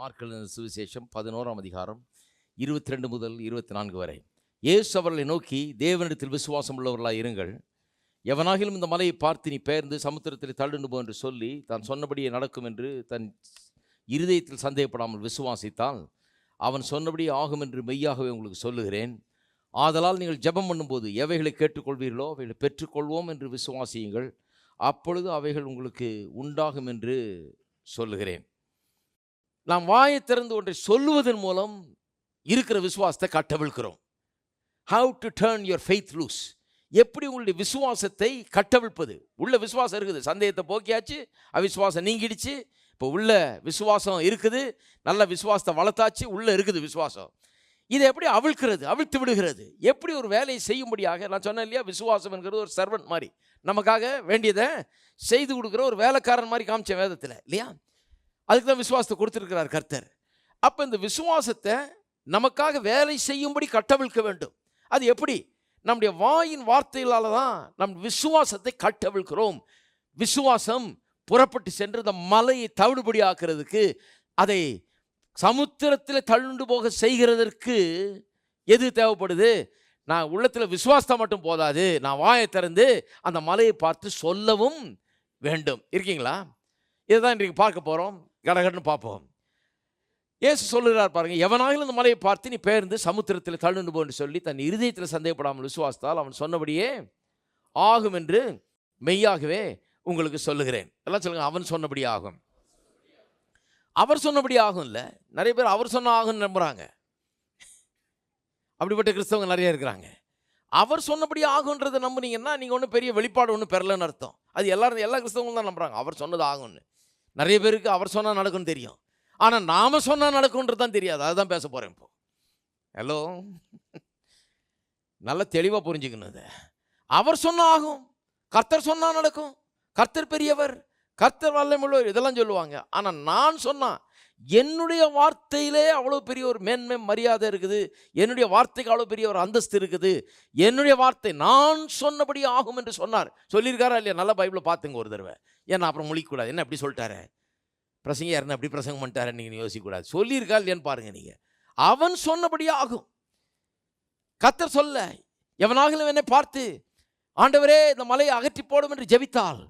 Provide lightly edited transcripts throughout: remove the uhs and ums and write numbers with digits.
Mark எழுதின சுவிசேஷம் 11ஆம் அதிகாரம் 22 முதல் 24 வரை. இயேசு அவர்களை நோக்கி, தேவனிடத்தில் விசுவாசம் உள்ளவர்களாய் இருங்கள். எவனாகிலும் இந்த மலையை பார்த்து நீ பெயர்ந்து சமுத்திரத்தில் தள்ளுண்டு போ என்று சொல்லி தான் சொன்னபடியே நடக்கும் என்று தன் இருதயத்தில் சந்தேகப்படாமல் விசுவாசித்தால் அவன் சொன்னபடியே ஆகும் என்று மெய்யாகவே உங்களுக்கு சொல்லுகிறேன். ஆதலால் நீங்கள் ஜெபம் பண்ணும்போது எவைகளை கேட்டுக்கொள்வீர்களோ அவைகளை பெற்றுக்கொள்வோம் என்று விசுவாசியுங்கள். அப்பொழுது அவைகள் உங்களுக்கு உண்டாகும் என்று சொல்லுகிறேன். நாம் வாயை திறந்து ஒன்றை சொல்லுவதன் மூலம் இருக்கிற விசுவாசத்தை கட்டவிழ்க்கிறோம். How to turn your faith loose. எப்படி உங்களுடைய விசுவாசத்தை கட்டவிழ்ப்பது? உள்ள விசுவாசம் இருக்குது, சந்தேகத்தை போக்கியாச்சு, அவிசுவாசம் நீங்கிடுச்சு. இப்போ உள்ள விசுவாசம் இருக்குது, நல்ல விசுவாசத்தை வளர்த்தாச்சு, உள்ள இருக்குது விசுவாசம். இதை எப்படி அவிழ்க்கிறது, அவிழ்த்து விடுகிறது? எப்படி ஒரு வேலையை செய்யும்படியாக, நான் சொன்னேன் இல்லையா, விசுவாசம் என்கிறது ஒரு சர்வன்ட் மாதிரி, நமக்காக வேண்டியதை செய்து கொடுக்குற ஒரு வேலைக்காரன் மாதிரி காமிச்ச வேதத்தில் இல்லையா? அதுக்கு தான் விசுவாசத்தை கொடுத்துருக்கிறார் கர்த்தர். அப்போ இந்த விசுவாசத்தை நமக்காக வேலை செய்யும்படி கட்டவிழ்க்க வேண்டும். அது எப்படி? நம்முடைய வாயின் வார்த்தைகளால் தான் நம் விசுவாசத்தை கட்டவிழ்க்கிறோம். விசுவாசம் புறப்பட்டு சென்று இந்த மலையை தவிடுபடி ஆக்கிறதுக்கு, அதை சமுத்திரத்தில் தள்ளுண்டு போக செய்கிறதற்கு எது தேவைப்படுது? நான் உள்ளத்தில் விசுவாசத்தை மட்டும் போதாது, நான் வாயை திறந்து அந்த மலையை பார்த்து சொல்லவும் வேண்டும். இருக்கீங்களா? இதுதான் இன்றைக்கு பார்க்க போகிறோம். கடகடன்னு பார்ப்போம். இயேசு சொல்லுகிறார் பாருங்க, எவனாகிலும் இந்த மலையை பார்த்து நீ பெயர்ந்து சமுத்திரத்தில் தள்ளுண்டு போ என்று சொல்லி தன் இருதயத்தில் சந்தேகப்படாமல் விசுவாசத்தால் அவன் சொன்னபடியே ஆகும் என்று மெய்யாகவே உங்களுக்கு சொல்லுகிறேன். எல்லாம் சொல்லுங்க, அவன் சொன்னபடி ஆகும். அவர் சொன்னபடி ஆகும் இல்லை, நிறைய பேர் அவர் சொன்ன ஆகும்னு நம்புகிறாங்க. அப்படிப்பட்ட கிறிஸ்தவங்க நிறைய இருக்கிறாங்க. அவர் சொன்னபடி ஆகுன்றதை நம்புனீங்கன்னா நீங்கள் ஒன்றும் பெரிய வெளிப்பாடு ஒன்றும் பெறலன்னு அர்த்தம். அது எல்லா கிறிஸ்தவங்களும் தான் நம்புகிறாங்க அவர் சொன்னது ஆகும்னு. நிறைய பேருக்கு அவர் சொன்னால் நடக்கும்னு தெரியும், ஆனால் நாம் சொன்னால் நடக்கும்ன்றது தான் தெரியாது. அதுதான் பேச போகிறேன் இப்போ. ஹலோ, நல்லா தெளிவாக புரிஞ்சுக்கணும். இது அவர் சொன்னால் ஆகும், கர்த்தர் சொன்னால் நடக்கும், கர்த்தர் பெரியவர், கர்த்தர் வல்லமையுள்ளவர், இதெல்லாம் சொல்லுவாங்க. ஆனால் நான் சொன்னால் என்னுடைய வார்த்தையிலே அவ்வளோ பெரிய ஒரு மேன்மை மரியாதை இருக்குது, என்னுடைய வார்த்தைக்கு அவ்வளோ பெரிய ஒரு அந்தஸ்து இருக்குது. என்னுடைய வார்த்தை நான் சொன்னபடி ஆகும் என்று சொன்னார். சொல்லியிருக்காரா இல்லையா? நல்லா பைபிளை பார்த்துங்க ஒரு தடவை. ஏன்னா அப்புறம் முழிக்கக்கூடாது, என்ன எப்படி சொல்லிட்டாரு பிரசங்க, யாருன்னு அப்படி பிரசங்கம் பண்ணிட்டாரு நீங்கள் யோசிக்கக்கூடாது. சொல்லியிருக்கா இல்லையான்னு பாருங்கள் நீங்கள். அவன் சொன்னபடி ஆகும். கர்த்தர் சொல்ல, எவனாகிலும் என்னை பார்த்து ஆண்டவரே இந்த மலையை அகற்றி போடும் என்று ஜெபித்தால்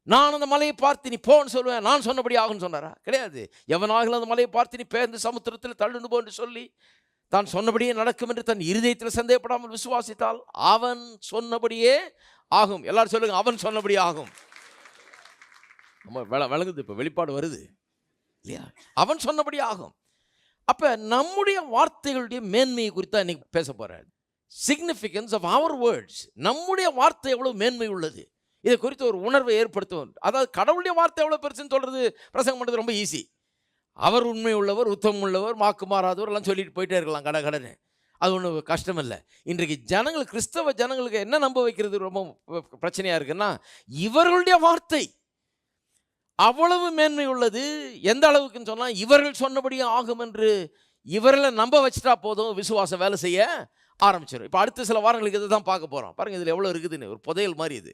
நான் அந்த மலையை பார்த்து நீ போன்னு சொல்லுவேன். நான் சொன்னபடி ஆகும்னு சொன்னாரா? கிடையாது. எவனாகிலும் அந்த மலையை பார்த்து நீ பெயர்ந்து சமுத்திரத்தில் தள்ளுண்டு போ என்று சொல்லி தான் சொன்னபடியே நடக்கும் என்று தன் இருதயத்தில் சந்தேகப்படாமல் விசுவாசித்தால் அவன் சொன்னபடியே ஆகும். எல்லாரும் சொல்லுங்க, அவன் சொன்னபடி ஆகும். நம்ம விளங்குது, இப்போ வெளிப்பாடு வருது இல்லையா? அவன் சொன்னபடி ஆகும். அப்போ நம்முடைய வார்த்தைகளுடைய மேன்மையை குறித்து இன்னைக்கு பேச போகிறார். Significance of our words. நம்முடைய வார்த்தை எவ்வளோ மேன்மை உள்ளது, இதை குறித்து ஒரு உணர்வை ஏற்படுத்துவோம். அதாவது கடவுளுடைய வார்த்தை எவ்வளோ பெருசுன்னு சொல்கிறது, பிரசங்கம் பண்ணுறது ரொம்ப ஈஸி. அவர் உண்மை உள்ளவர், உத்தமம் உள்ளவர், மாக்கு மாறாதவர் எல்லாம் சொல்லிட்டு போயிட்டே இருக்கலாம் கடன்னு. அது ஒன்றும் கஷ்டம் இல்லை. இன்றைக்கு ஜனங்கள், கிறிஸ்தவ ஜனங்களுக்கு என்ன நம்ப வைக்கிறது ரொம்ப பிரச்சனையாக இருக்குன்னா, இவர்களுடைய வார்த்தை அவ்வளவு மேன்மை உள்ளது. எந்த அளவுக்குன்னு சொன்னால், இவர்கள் சொன்னபடியே ஆகும் என்று இவர்களை நம்ப வச்சுட்டா போதும், விசுவாசம் வேலை செய்ய ஆரம்பிச்சிடும். இப்போ அடுத்த சில வாரங்களுக்கு இதை தான் பார்க்க போகிறோம். பாருங்கள், இதில் எவ்வளோ இருக்குதுன்னு. ஒரு புதையல் மாதிரி இது.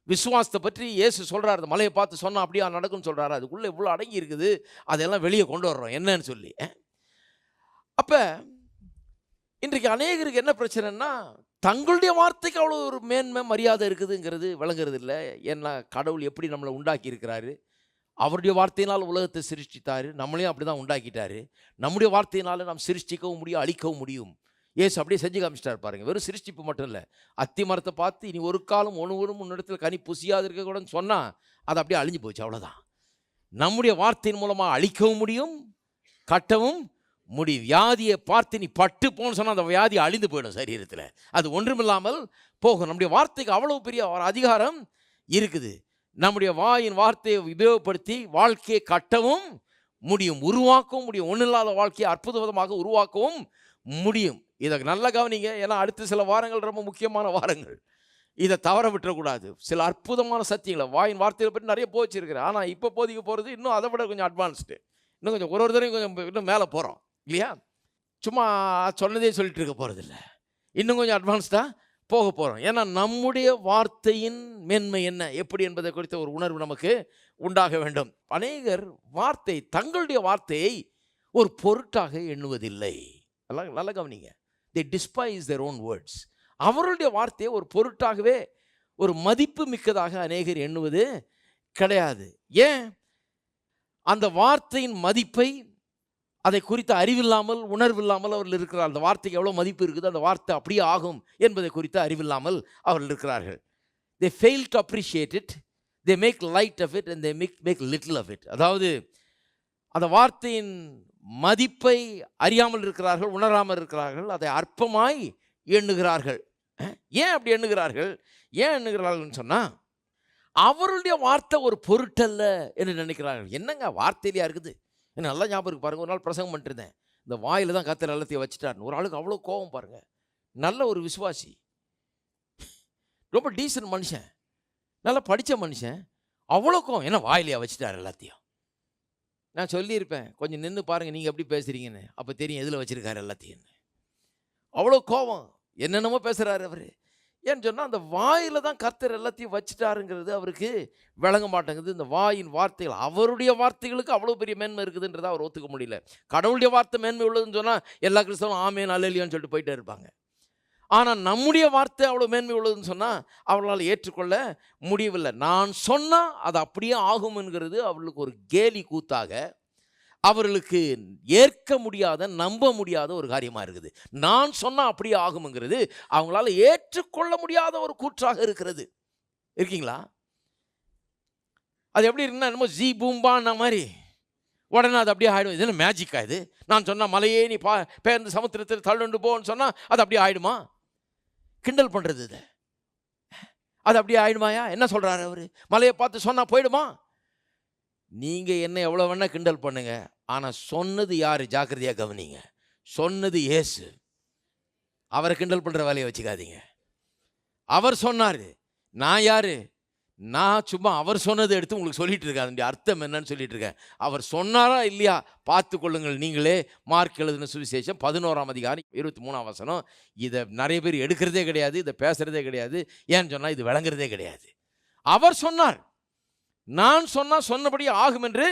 விசுவாசத்தை பற்றி இயேசு சொல்கிறார், அந்த மலையை பார்த்து சொன்னால் அப்படியே நடக்கும்னு சொல்கிறாரு. அதுக்குள்ளே இவ்வளோ அடங்கி இருக்குது, அதெல்லாம் வெளியே கொண்டு வர்றோம் என்னன்னு சொல்லி. அப்போ இன்றைக்கு அநேகருக்கு என்ன பிரச்சனைன்னா, தங்களுடைய வார்த்தைக்கு அவ்வளோ ஒரு மேன்மை மரியாதை இருக்குதுங்கிறது விளங்குறது இல்லை. ஏன்னா கடவுள் எப்படி நம்மளை உண்டாக்கி இருக்கிறாரு, அவருடைய வார்த்தையினால் உலகத்தை சிருஷ்டித்தார், நம்மளையும் அப்படி தான் உண்டாக்கிட்டார். நம்முடைய வார்த்தையினால் நாம் சிருஷ்டிக்கவும் முடியும், அழிக்கவும் முடியும். ஏசு அப்படியே செஞ்சு காமிச்சிட்டார் பாருங்கள். வெறும் சிருஷ்டிப்பு மட்டும் இல்லை, அத்தி மரத்தை பார்த்து இனி ஒரு காலம் ஒன்றுவரும் முன்னிடத்தில் கனி புசியாது இருக்கக்கூடாதுன்னு சொன்னால் அது அப்படியே அழிஞ்சு போச்சு, அவ்வளோதான். நம்முடைய வார்த்தையின் மூலமாக அழிக்கவும் முடியும், கட்டவும் முடியும். வியாதியை பார்த்து நீ பட்டு போன்னு சொன்னால் அந்த வியாதி அழிந்து போயிடும் சரீரத்தில், அது ஒன்றுமில்லாமல் போகும். நம்முடைய வார்த்தைக்கு அவ்வளோ பெரிய ஒரு அதிகாரம் இருக்குது. நம்முடைய வாயின் வார்த்தையை உபயோகப்படுத்தி வாழ்க்கையை கட்டவும் முடியும், உருவாக்கவும் முடியும். ஒன்றும் இல்லாத வாழ்க்கையை அற்புதமாக உருவாக்கவும் முடியும். இதை நல்லா கவனிங்க, ஏன்னா அடுத்த சில வாரங்கள் ரொம்ப முக்கியமான வாரங்கள். இதை தவற விட்டுறக்கூடாது. சில அற்புதமான சத்தியங்களை வாயின் வார்த்தைகளை பற்றி நிறைய போச்சிருக்கிறேன். ஆனால் இப்போ போதிக்க போகிறது இன்னும் அதை விட கொஞ்சம் அட்வான்ஸ்டு, இன்னும் கொஞ்சம் ஒரு தடவையும் கொஞ்சம் இன்னும் மேலே போகிறோம் இல்லையா? சும்மா சொன்னதே சொல்லிட்டு இருக்க போகிறதில்ல, இன்னும் கொஞ்சம் அட்வான்ஸ்டாக போக போகிறோம். ஏன்னா நம்முடைய வார்த்தையின் மேன்மை என்ன, எப்படி என்பதை குறித்த ஒரு உணர்வு நமக்கு உண்டாக வேண்டும். அநேகர் தங்களுடைய வார்த்தையை ஒரு பொருட்டாக எண்ணுவதில்லை. நல்லா கவனிங்க. they despise their own words. அவருடைய வார்த்தையை ஒரு பொருட்டாகவே, ஒரு மதிப்பு மிக்கதாக அநேகர் எண்ணுவது கிடையாது. ஏன்? அந்த வார்த்தையின் மதிப்பை, அதை குறித்த அறிவில்லாமல், உணர்வில்லாமல் அவர்கள் இருக்கிறார்கள். அந்த வார்த்தைக்கு எவ்வளோ மதிப்பு இருக்குது, அந்த வார்த்தை அப்படியே ஆகும் என்பதை குறித்த அறிவில்லாமல் அவர்கள் இருக்கிறார்கள். they fail to appreciate it, they make light of it and they make little of it. அதாவது அந்த வார்த்தையின் மதிப்பை அறியாமல் இருக்கிறார்கள், உணராமல் இருக்கிறார்கள், அதை அற்பமாய் எண்ணுகிறார்கள். ஏன் அப்படி எண்ணுகிறார்கள்? ஏன் எண்ணுகிறார்கள்னு சொன்னால், அவருடைய வார்த்தை ஒரு பொருட்டல்ல என்று நினைக்கிறார்கள். என்னங்க வார்த்தையிலையா இருக்குது? எனக்கு நல்லா ஞாபகம் இருக்கு பாருங்க. ஒரு நாள் பிரசங்கம் பண்ணிருந்தேன். இந்த வாயில் தான் கர்த்தர் எல்லாத்தையும் வச்சுட்டாருன்னு. ஒரு ஆளுக்கு அவ்வளோ கோபம் பாருங்க. நல்ல ஒரு விசுவாசி, ரொம்ப டீசன்ட் மனுஷன், நல்லா படித்த மனுஷன், அவ்வளோ கோவம். என்ன வாயிலையா வச்சுட்டார் எல்லாத்தையும்? நான் சொல்லியிருப்பேன், கொஞ்சம் நின்று பாருங்கள் நீங்கள் எப்படி பேசுகிறீங்கன்னு, அப்போ தெரியும் எதில் வச்சுருக்காரு எல்லாத்தையும். அவ்வளோ கோபம், என்னென்னமோ பேசுகிறாரு அவர். ஏன்னு சொன்னால், அந்த வாயில் தான் கர்த்தர் எல்லாத்தையும் வச்சுட்டாருங்கிறது அவருக்கு விளங்க மாட்டேங்குது. இந்த வாயின் வார்த்தைகள், அவருடைய வார்த்தைகளுக்கு அவ்வளோ பெரிய மேன்மை இருக்குதுன்றதை அவர் ஒத்துக்க முடியல. கடவுளுடைய வார்த்தை மேன்மை உள்ளதுன்னு சொன்னால் எல்லா கிறிஸ்தவனும் ஆமேன் அல்லேலூயான்னு சொல்லிட்டு போயிட்டே இருப்பாங்க. ஆனால் நம்முடைய வார்த்தை அவ்வளோ மேன்மை உள்ளதுன்னு சொன்னால் அவர்களால் ஏற்றுக்கொள்ள முடியவில்லை. நான் சொன்னால் அது அப்படியே ஆகும் என்கிறது அவர்களுக்கு ஒரு கேலி கூத்தாக, அவர்களுக்கு ஏற்க முடியாத, நம்ப முடியாத ஒரு காரியமாக இருக்குது. நான் சொன்னால் அப்படியே ஆகும்ங்கிறது அவங்களால ஏற்றுக்கொள்ள முடியாத ஒரு கூற்றாக இருக்கிறது. இருக்கீங்களா? அது எப்படி இருக்குன்னா, என்னமோ ஜி பூம்பான மாதிரி உடனே அது அப்படியே ஆகிடும். இது என்ன மேஜிக்கா இது? நான் சொன்னால் மலையே நீ பேர்ந்து சமுத்திரத்தில் தள்ளுண்டு போன்னு சொன்னால் அது அப்படியே ஆகிடுமா? கிண்டல் பண்ணுறது இது. அது அப்படியே ஆயிடுமாயா? என்ன சொல்கிறாரு அவர்? மலையை பார்த்து சொன்னால் போயிடுமா? நீங்கள் என்ன எவ்வளோ வேணால் கிண்டல் பண்ணுங்க, ஆனால் சொன்னது யார்? ஜாக்கிரதையாக கவனிங்க. சொன்னது இயேசு. அவரை கிண்டல் பண்ணுற வேலையை வச்சுக்காதீங்க. அவர் சொன்னார். நான் யார்? நான் சும்மா அவர் சொன்னதை எடுத்து உங்களுக்கு சொல்லிட்டு இருக்கேன். அதனுடைய அர்த்தம் என்னன்னு சொல்லிட்டு இருக்கேன். அவர் சொன்னாரா இல்லையா பார்த்து கொள்ளுங்கள் நீங்களே. மார்க் எழுதின சுவிசேஷம் 11ஆம் அதிகாரம் 23ஆம் வசனம். இதை நிறைய பேர் எடுக்கிறதே கிடையாது, இதை பேசுகிறதே கிடையாது. ஏன்னு சொன்னால் இது விளங்குறதே கிடையாது. அவர் சொன்னார், நான் சொன்னால் சொன்னபடி ஆகும் என்று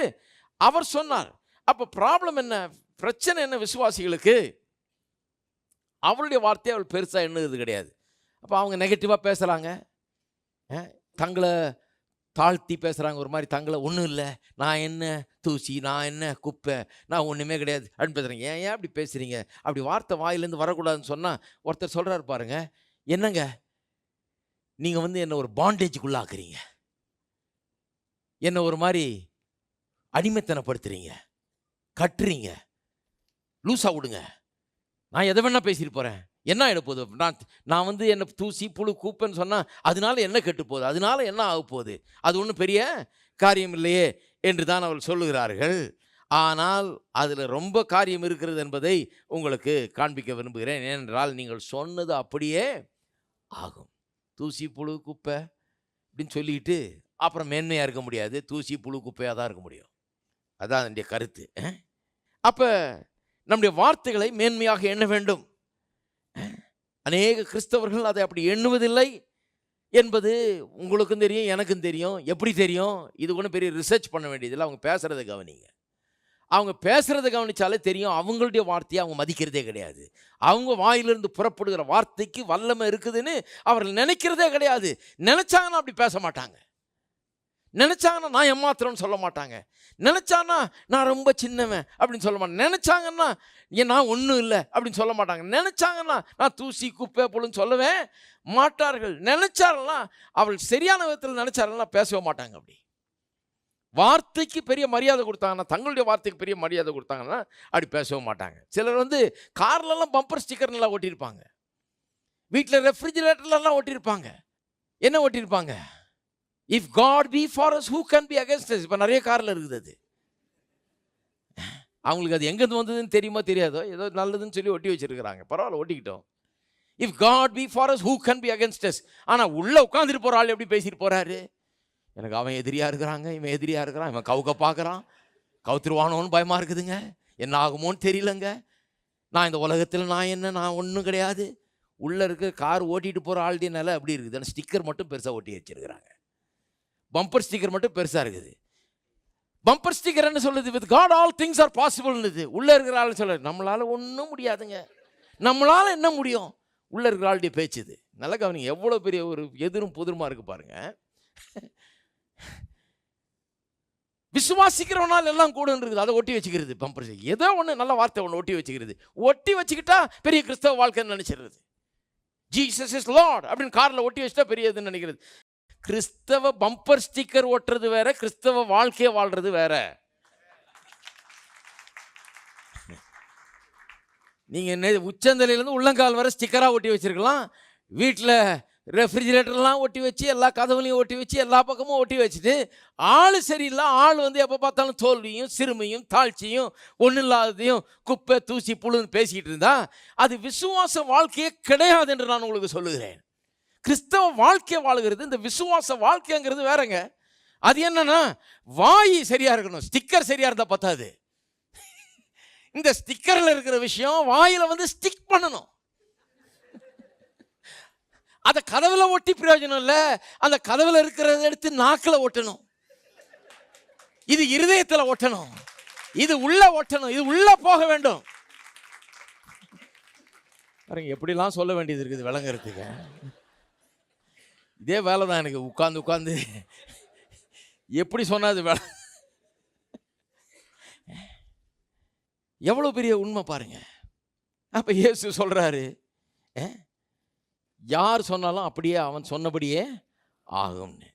அவர் சொன்னார். அப்போ ப்ராப்ளம் என்ன? பிரச்சனை என்ன? விசுவாசிகளுக்கு அவருடைய வார்த்தையை அவள் பெருசாக எண்ணுறது கிடையாது. அப்போ அவங்க நெகட்டிவாக பேசுகிறாங்க, தங்களை தாழ்த்தி பேசுகிறாங்க. ஒரு மாதிரி தங்களை ஒன்றும் இல்லை, நான் என்ன தூசி, நான் என்ன குப்பை, நான் ஒன்றுமே கிடையாது அப்படின்னு பேசுகிறீங்க. ஏன் அப்படி பேசுகிறீங்க? அப்படி வார்த்தை வாயிலேருந்து வரக்கூடாதுன்னு சொன்னால் ஒருத்தர் சொல்கிறார் பாருங்க, என்னங்க நீங்கள் என்னை ஒரு பாண்டேஜுக்குள்ளே ஆக்குறீங்க, என்னை ஒரு மாதிரி அடிமைத்தனப்படுத்துறீங்க, கட்டுறீங்க, லூஸாக விடுங்க, நான் எதை வேணா பேசிட்டு போகிறேன், என்ன ஆகிட போகுது? நான் என்னை தூசி புழு கூப்பேன்னு சொன்னால் அதனால என்ன கெட்டு போகுது, அதனால என்ன ஆக போகுது, அது ஒன்றும் பெரிய காரியம் இல்லையே என்று தான் அவர்கள் சொல்லுகிறார்கள். ஆனால் அதில் ரொம்ப காரியம் இருக்கிறது என்பதை உங்களுக்கு காண்பிக்க விரும்புகிறேன். ஏனென்றால் நீங்கள் சொன்னது அப்படியே ஆகும். தூசி புழு குப்பை அப்படின்னு சொல்லிக்கிட்டு அப்புறம் மேன்மையாக இருக்க முடியாது, தூசி புழு குப்பையாக தான் இருக்க முடியும். அதான் என்னுடைய கருத்து. அப்போ நம்முடைய வார்த்தைகளை மேன்மையாக எண்ண வேண்டும். அநேக கிறிஸ்தவர்கள் அதை அப்படி எண்ணுவதில்லை என்பது உங்களுக்கும் தெரியும், எனக்கும் தெரியும். எப்படி தெரியும்? இது ஒன்றும் பெரிய ரிசர்ச் பண்ண வேண்டியதில்லை. அவங்க பேசுகிறத கவனிங்க. அவங்க பேசுகிறத கவனித்தாலே தெரியும், அவங்களுடைய வார்த்தையை அவங்க மதிக்கிறதே கிடையாது. அவங்க வாயிலிருந்து புறப்படுகிற வார்த்தைக்கு வல்லமை இருக்குதுன்னு அவர்கள் நினைக்கிறதே கிடையாது. நினச்சாங்கன்னா அப்படி பேச மாட்டாங்க. நினச்சாங்கன்னா நான் ஏமாத்துறேன்னு சொல்ல மாட்டாங்க. நினச்சான்னா நான் ரொம்ப சின்னவன் அப்படின்னு சொல்ல மாட்டேன். நினச்சாங்கன்னா நான் ஒன்றும் இல்லை அப்படின்னு சொல்ல மாட்டாங்க. நினச்சாங்கன்னா நான் தூசி குப்பை புழுன்னு சொல்லவே மாட்டார்கள். நினச்சாருன்னா அவள் சரியான விதத்தில் நினச்சாருன்னா பேசவே மாட்டாங்க. அப்படி வார்த்தைக்கு பெரிய மரியாதை கொடுத்தாங்கன்னா, தங்களுடைய வார்த்தைக்கு பெரிய மரியாதை கொடுத்தாங்கன்னா அப்படி பேசவே மாட்டாங்க. சிலர் கார்லலாம் பம்பர் ஸ்டிக்கர் நல்லா ஒட்டியிருப்பாங்க, வீட்டில் ரெஃப்ரிஜிரேட்டர்லாம் ஒட்டியிருப்பாங்க. என்ன ஒட்டியிருப்பாங்க? If God be for us, who can be against us? இப்போ நிறைய காரில் இருக்குது. அது அவங்களுக்கு அது எங்கேருந்து வந்ததுன்னு தெரியுமா தெரியாதோ, ஏதோ நல்லதுன்னு சொல்லி ஒட்டி வச்சிருக்கிறாங்க. பரவாயில்ல, ஒட்டிக்கிட்டோம். If God be for us, who can be against us? ஆனால் உள்ளே உட்காந்துட்டு போகிற ஆள் எப்படி பேசிட்டு போகிறாரு? எனக்கு அவன் எதிரியாக இருக்கிறாங்க, இவன் எதிரியாக இருக்கிறான், இவன் கவுக்க பார்க்குறான், கவுத்துருவானோன்னு பயமாக இருக்குதுங்க, என்ன ஆகுமோன்னு தெரியலங்க, நான் இந்த உலகத்தில் நான் ஒன்றும் கிடையாது. உள்ளே இருக்க கார் ஓட்டிகிட்டு போகிற ஆளுடைய நிலை அப்படி இருக்குது. ஆனால் ஸ்டிக்கர் மட்டும் பெருசாக ஒட்டி வச்சிருக்கிறாங்க. பம்பர் ஸ்டிக்கர் மட்டும் பெருசாக இருக்குது. பம்பர் ஸ்டிக்கர் என்ன சொல்லுது? With God all things are பாசிபிள்னுது. உள்ளே இருக்கிற ஆள் சொல்ல, நம்மளால் ஒன்றும் முடியாதுங்க. நம்மளால் என்ன முடியும்? உள்ளே இருக்கிற ஆளுடைய பேச்சுது. நல்ல கவனிங்க, எவ்வளோ பெரிய ஒரு எதிரும் புதிருமா இருக்கு பாருங்க. விசுவாசிக்கிறவனால் எல்லாம் கூட இருக்குது, அதை ஒட்டி வச்சுக்கிறது. பம்பர் ஸ்டிக்கர் ஏதோ ஒன்று நல்ல வார்த்தை ஒன்று ஒட்டி வச்சுக்கிறது. ஒட்டி வச்சுக்கிட்டா பெரிய கிறிஸ்தவ வாழ்க்கைன்னு நினைச்சிடுறது. ஜீசஸ் இஸ் லார்ட் அப்படின்னு காரில் ஒட்டி வச்சுட்டா பெரிய இதுன்னு நினைக்கிறது. கிறிஸ்தவ பம்பர் ஸ்டிக்கர் ஓட்டுறது வேற, கிறிஸ்தவ வாழ்க்கையை வாழ்றது வேற. நீங்க உச்சந்தலையிலேருந்து உள்ளங்கால் வர ஸ்டிக்கரா ஒட்டி வச்சிருக்கலாம். வீட்டில் ரெஃப்ரிஜிரேட்டர்லாம் ஒட்டி வச்சு, எல்லா கதவுலையும் ஒட்டி வச்சு, எல்லா பக்கமும் ஒட்டி வச்சுட்டு, ஆள் சரியில்லை, ஆள் எப்போ பார்த்தாலும் தோல்வியும் சிறுமையும் தாழ்ச்சியும் ஒன்றும் இல்லாததையும் குப்பை தூசி புழுன்னு பேசிக்கிட்டு இருந்தா அது விசுவாச வாழ்க்கையே கிடையாது என்று நான் உங்களுக்கு சொல்லுகிறேன். கிறிஸ்தவ வாழ்க்கை வாழ்கிறது, இந்த விசுவாச வாழ்க்கைங்கிறது வேறங்க. அது என்னன்னா, வாய் சரியா இருக்கணும், ஸ்டிக்கர் சரியா இருந்தா பத்தாது. இந்த ஸ்டிக்கர்ல இருக்கிற விஷயம் வாயில ஸ்டிக் பண்ணணும். அதை கதவுல ஒட்டி பிரயோஜனம் இல்லை, அந்த கதவுல இருக்கிறத எடுத்து நாக்கில் ஒட்டணும். இது இருதயத்தில் ஒட்டணும், இது உள்ள ஒட்டணும், இது உள்ள போக வேண்டும். எப்படிலாம் சொல்ல வேண்டியது இருக்குது விளங்குறதுக்கு. இதே வேலை தான் எனக்கு. உட்காந்து எப்படி சொன்னாது வேலை. எவ்வளோ பெரிய உண்மை பாருங்க. அப்போ இயேசு சொல்றாரு, யார் சொன்னாலும் அப்படியே அவன் சொன்னபடியே ஆகும்னு.